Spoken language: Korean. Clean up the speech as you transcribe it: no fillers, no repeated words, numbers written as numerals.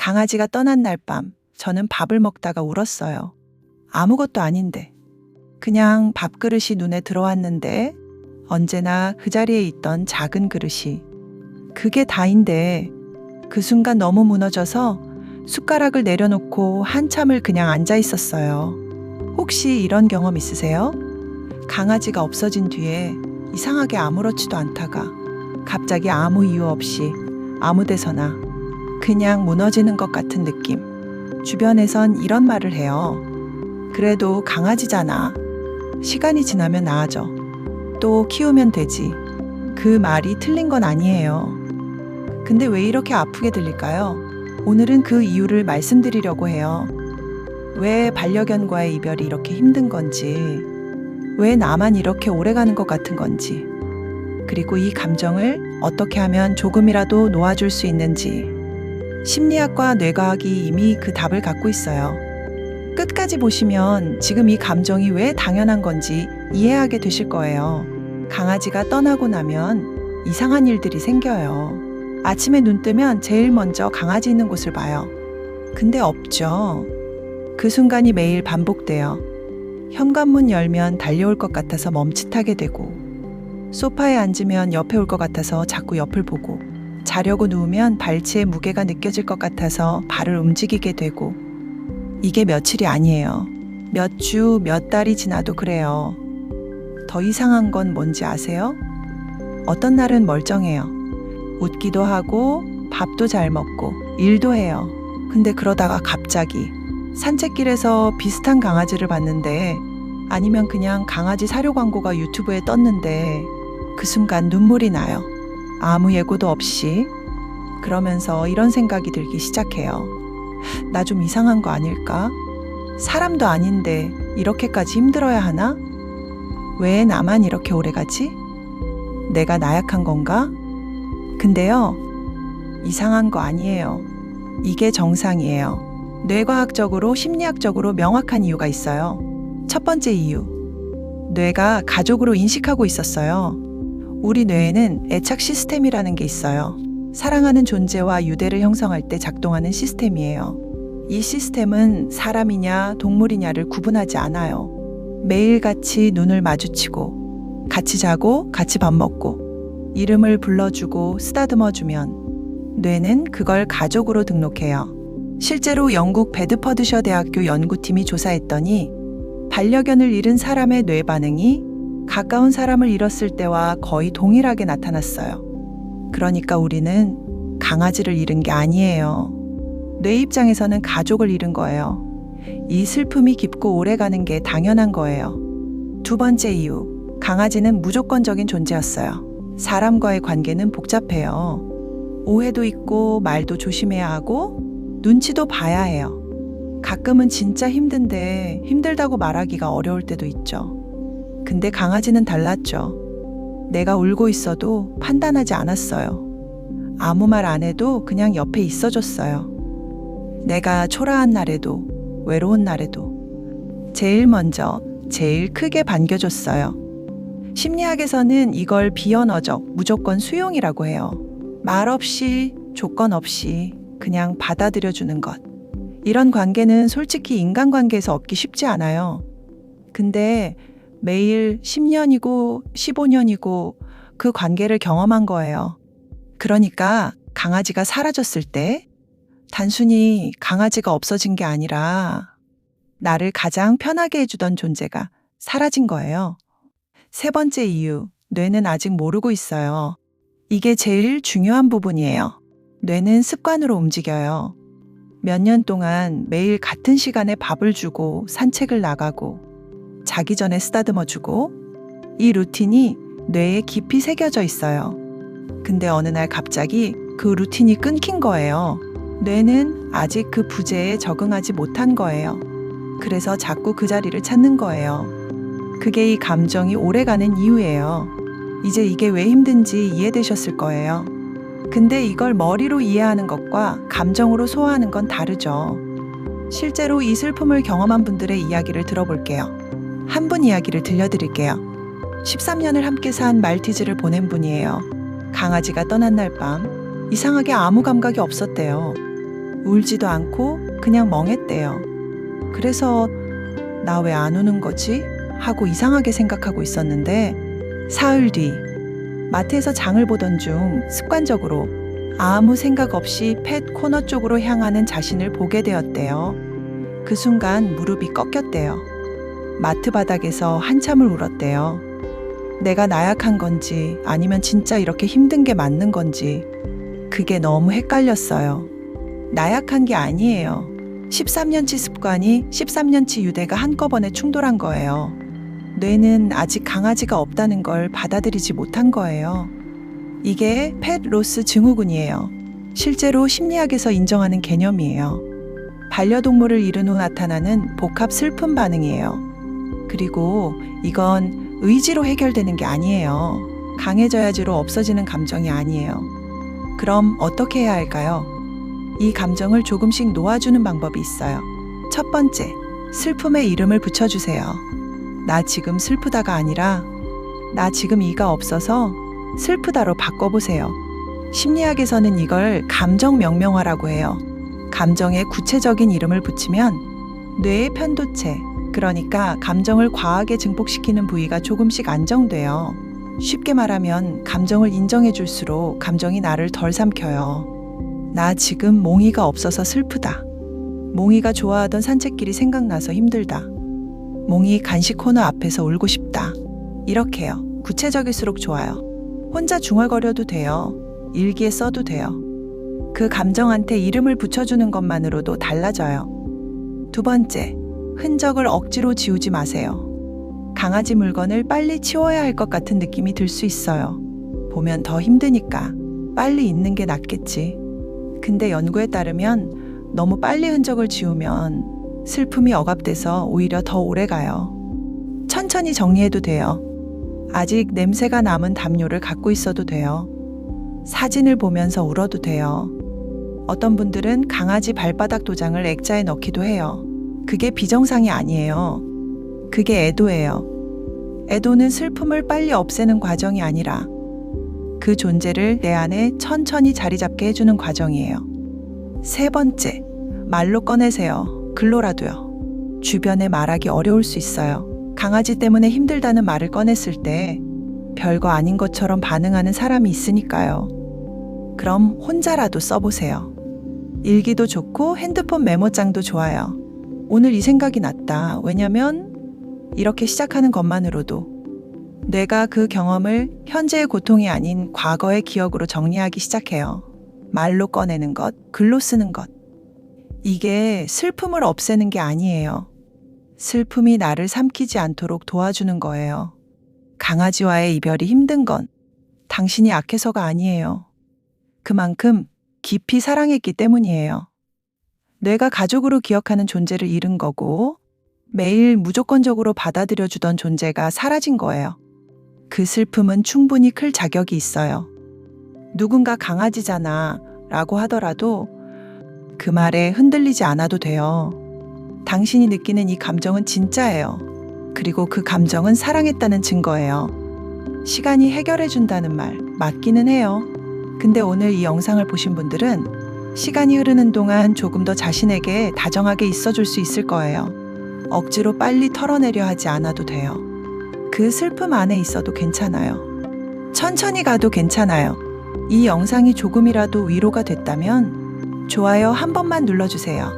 강아지가 떠난 날 밤, 저는 밥을 먹다가 울었어요. 아무것도 아닌데. 그냥 밥그릇이 눈에 들어왔는데 언제나 그 자리에 있던 작은 그릇이. 그게 다인데 그 순간 너무 무너져서 숟가락을 내려놓고 한참을 그냥 앉아 있었어요. 혹시 이런 경험 있으세요? 강아지가 없어진 뒤에 이상하게 아무렇지도 않다가 갑자기 아무 이유 없이 아무 데서나 그냥 무너지는 것 같은 느낌. 주변에선 이런 말을 해요. 그래도 강아지잖아. 시간이 지나면 나아져. 또 키우면 되지. 그 말이 틀린 건 아니에요. 근데 왜 이렇게 아프게 들릴까요? 오늘은 그 이유를 말씀드리려고 해요. 왜 반려견과의 이별이 이렇게 힘든 건지, 왜 나만 이렇게 오래가는 것 같은 건지, 그리고 이 감정을 어떻게 하면 조금이라도 놓아줄 수 있는지. 심리학과 뇌과학이 이미 그 답을 갖고 있어요. 끝까지 보시면 지금 이 감정이 왜 당연한 건지 이해하게 되실 거예요. 강아지가 떠나고 나면 이상한 일들이 생겨요. 아침에 눈 뜨면 제일 먼저 강아지 있는 곳을 봐요. 근데 없죠. 그 순간이 매일 반복돼요. 현관문 열면 달려올 것 같아서 멈칫하게 되고, 소파에 앉으면 옆에 올 것 같아서 자꾸 옆을 보고, 자려고 누우면 발치에 무게가 느껴질 것 같아서 발을 움직이게 되고. 이게 며칠이 아니에요. 몇 주, 몇 달이 지나도 그래요. 더 이상한 건 뭔지 아세요? 어떤 날은 멀쩡해요. 웃기도 하고 밥도 잘 먹고 일도 해요. 근데 그러다가 갑자기 산책길에서 비슷한 강아지를 봤는데, 아니면 그냥 강아지 사료 광고가 유튜브에 떴는데 그 순간 눈물이 나요. 아무 예고도 없이. 그러면서 이런 생각이 들기 시작해요. 나 좀 이상한 거 아닐까? 사람도 아닌데 이렇게까지 힘들어야 하나? 왜 나만 이렇게 오래 가지? 내가 나약한 건가? 근데요, 이상한 거 아니에요. 이게 정상이에요. 뇌과학적으로, 심리학적으로 명확한 이유가 있어요. 첫 번째 이유. 뇌가 가족으로 인식하고 있었어요. 우리 뇌에는 애착 시스템이라는 게 있어요. 사랑하는 존재와 유대를 형성할 때 작동하는 시스템이에요. 이 시스템은 사람이냐 동물이냐를 구분하지 않아요. 매일같이 눈을 마주치고 같이 자고 같이 밥 먹고 이름을 불러주고 쓰다듬어주면 뇌는 그걸 가족으로 등록해요. 실제로 영국 베드퍼드셔 대학교 연구팀이 조사했더니 반려견을 잃은 사람의 뇌 반응이 가까운 사람을 잃었을 때와 거의 동일하게 나타났어요. 그러니까 우리는 강아지를 잃은 게 아니에요. 뇌 입장에서는 가족을 잃은 거예요. 이 슬픔이 깊고 오래가는 게 당연한 거예요. 두 번째 이유. 강아지는 무조건적인 존재였어요. 사람과의 관계는 복잡해요. 오해도 있고 말도 조심해야 하고 눈치도 봐야 해요. 가끔은 진짜 힘든데 힘들다고 말하기가 어려울 때도 있죠. 근데 강아지는 달랐죠. 내가 울고 있어도 판단하지 않았어요. 아무 말 안 해도 그냥 옆에 있어줬어요. 내가 초라한 날에도 외로운 날에도 제일 먼저 제일 크게 반겨줬어요. 심리학에서는 이걸 비언어적 무조건 수용이라고 해요. 말 없이 조건 없이 그냥 받아들여주는 것. 이런 관계는 솔직히 인간관계에서 얻기 쉽지 않아요. 근데 매일 10년이고 15년이고 그 관계를 경험한 거예요. 그러니까 강아지가 사라졌을 때 단순히 강아지가 없어진 게 아니라 나를 가장 편하게 해주던 존재가 사라진 거예요. 세 번째 이유, 뇌는 아직 모르고 있어요. 이게 제일 중요한 부분이에요. 뇌는 습관으로 움직여요. 몇 년 동안 매일 같은 시간에 밥을 주고 산책을 나가고 자기 전에 쓰다듬어주고 이 루틴이 뇌에 깊이 새겨져 있어요. 근데 어느 날 갑자기 그 루틴이 끊긴 거예요. 뇌는 아직 그 부재에 적응하지 못한 거예요. 그래서 자꾸 그 자리를 찾는 거예요. 그게 이 감정이 오래가는 이유예요. 이제 이게 왜 힘든지 이해되셨을 거예요. 근데 이걸 머리로 이해하는 것과 감정으로 소화하는 건 다르죠. 실제로 이 슬픔을 경험한 분들의 이야기를 들어볼게요. 한 분 이야기를 들려드릴게요. 13년을 함께 산 말티즈를 보낸 분이에요. 강아지가 떠난 날 밤 이상하게 아무 감각이 없었대요. 울지도 않고 그냥 멍했대요. 그래서 나 왜 안 우는 거지? 하고 이상하게 생각하고 있었는데 사흘 뒤 마트에서 장을 보던 중 습관적으로 아무 생각 없이 펫 코너 쪽으로 향하는 자신을 보게 되었대요. 그 순간 무릎이 꺾였대요. 마트 바닥에서 한참을 울었대요. 내가 나약한 건지 아니면 진짜 이렇게 힘든 게 맞는 건지 그게 너무 헷갈렸어요. 나약한 게 아니에요. 13년치 습관이 13년치 유대가 한꺼번에 충돌한 거예요. 뇌는 아직 강아지가 없다는 걸 받아들이지 못한 거예요. 이게 펫 로스 증후군이에요. 실제로 심리학에서 인정하는 개념이에요. 반려동물을 잃은 후 나타나는 복합 슬픔 반응이에요. 그리고 이건 의지로 해결되는 게 아니에요. 강해져야지로 없어지는 감정이 아니에요. 그럼 어떻게 해야 할까요? 이 감정을 조금씩 놓아주는 방법이 있어요. 첫 번째, 슬픔에 이름을 붙여주세요. 나 지금 슬프다가 아니라 나 지금 이가 없어서 슬프다로 바꿔보세요. 심리학에서는 이걸 감정 명명화라고 해요. 감정에 구체적인 이름을 붙이면 뇌의 편도체, 그러니까 감정을 과하게 증폭시키는 부위가 조금씩 안정돼요. 쉽게 말하면 감정을 인정해줄수록 감정이 나를 덜 삼켜요. 나 지금 몽이가 없어서 슬프다. 몽이가 좋아하던 산책길이 생각나서 힘들다. 몽이 간식 코너 앞에서 울고 싶다. 이렇게요. 구체적일수록 좋아요. 혼자 중얼거려도 돼요. 일기에 써도 돼요. 그 감정한테 이름을 붙여주는 것만으로도 달라져요. 두 번째, 흔적을 억지로 지우지 마세요. 강아지 물건을 빨리 치워야 할 것 같은 느낌이 들 수 있어요. 보면 더 힘드니까 빨리 잊는 게 낫겠지. 근데 연구에 따르면 너무 빨리 흔적을 지우면 슬픔이 억압돼서 오히려 더 오래 가요. 천천히 정리해도 돼요. 아직 냄새가 남은 담요를 갖고 있어도 돼요. 사진을 보면서 울어도 돼요. 어떤 분들은 강아지 발바닥 도장을 액자에 넣기도 해요. 그게 비정상이 아니에요. 그게 애도예요. 애도는 슬픔을 빨리 없애는 과정이 아니라 그 존재를 내 안에 천천히 자리 잡게 해주는 과정이에요. 세 번째, 말로 꺼내세요. 글로라도요. 주변에 말하기 어려울 수 있어요. 강아지 때문에 힘들다는 말을 꺼냈을 때 별거 아닌 것처럼 반응하는 사람이 있으니까요. 그럼 혼자라도 써보세요. 일기도 좋고 핸드폰 메모장도 좋아요. 오늘 이 생각이 났다. 왜냐면 이렇게 시작하는 것만으로도 뇌가 그 경험을 현재의 고통이 아닌 과거의 기억으로 정리하기 시작해요. 말로 꺼내는 것, 글로 쓰는 것. 이게 슬픔을 없애는 게 아니에요. 슬픔이 나를 삼키지 않도록 도와주는 거예요. 강아지와의 이별이 힘든 건 당신이 약해서가 아니에요. 그만큼 깊이 사랑했기 때문이에요. 뇌가 가족으로 기억하는 존재를 잃은 거고 매일 무조건적으로 받아들여주던 존재가 사라진 거예요. 그 슬픔은 충분히 클 자격이 있어요. 누군가 강아지잖아 라고 하더라도 그 말에 흔들리지 않아도 돼요. 당신이 느끼는 이 감정은 진짜예요. 그리고 그 감정은 사랑했다는 증거예요. 시간이 해결해준다는 말 맞기는 해요. 근데 오늘 이 영상을 보신 분들은 시간이 흐르는 동안 조금 더 자신에게 다정하게 있어줄 수 있을 거예요. 억지로 빨리 털어내려 하지 않아도 돼요. 그 슬픔 안에 있어도 괜찮아요. 천천히 가도 괜찮아요. 이 영상이 조금이라도 위로가 됐다면 좋아요 한 번만 눌러주세요.